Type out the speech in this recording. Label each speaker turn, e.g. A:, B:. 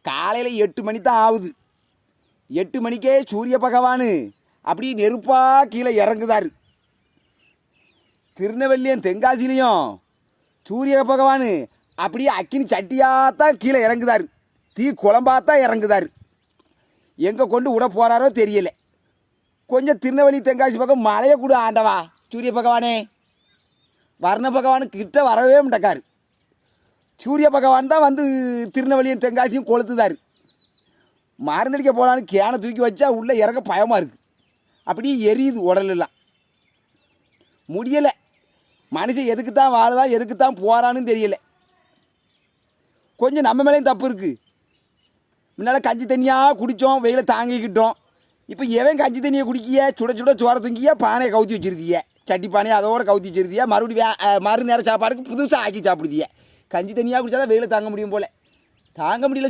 A: காலையில் 8 மணி தான் ஆகுது. 8 மணிக்கே சூரிய பகவான் அப்படி நெருப்பாக கீழே இறங்குதாரு. திருநெல்வேலியும் தென்காசிலையும் சூரிய பகவான் அப்படியே அக்கினி சட்டியாக தான் கீழே இறங்குதாரு. தீ குழம்பாக தான் இறங்குதாரு. எங்கே கொண்டு விட போகிறாரோ தெரியலை. கொஞ்சம் திருநெல்வேலி தென்காசி பக்கம் மழையை கூட ஆண்டவா சூரிய பகவானே. வர்ண பகவானு கிட்ட வரவே மாட்டக்காரு. சூரிய பகவான் தான் வந்து திருநெல்வேலியும் தென்காசியும் கொளுத்துதாரு. மருந்தடிக்க போகலான்னு கேனை தூக்கி வச்சா உள்ளே இறங்க பயமாக இருக்குது. அப்படியே எரியுது உடலெல்லாம். முடியலை. மனுஷன் எதுக்கு தான் வாழலாம் எதுக்கு தான் போகிறான்னு தெரியலை. கொஞ்சம் நம்ம மேலேயும் தப்பு இருக்குது. முன்னால் கஞ்சி தண்ணியாக குடித்தோம், வெயில தாங்கிக்கிட்டோம். இப்போ எவன் கஞ்சி தண்ணியை குடிக்கிய? சுட சுட சோற தூங்கிய பானையை கவுத்தி வச்சிருதிய, சட்டி பானையை அதோடு கவுத்தி வச்சிருதிய. மறு நேரம் சாப்பாடுக்கு புதுசாக ஆக்கி சாப்பிடுதிய. கஞ்சி தண்ணியாக குடித்தா தான் வெயில தாங்க முடியும் போல். தாங்க முடியல.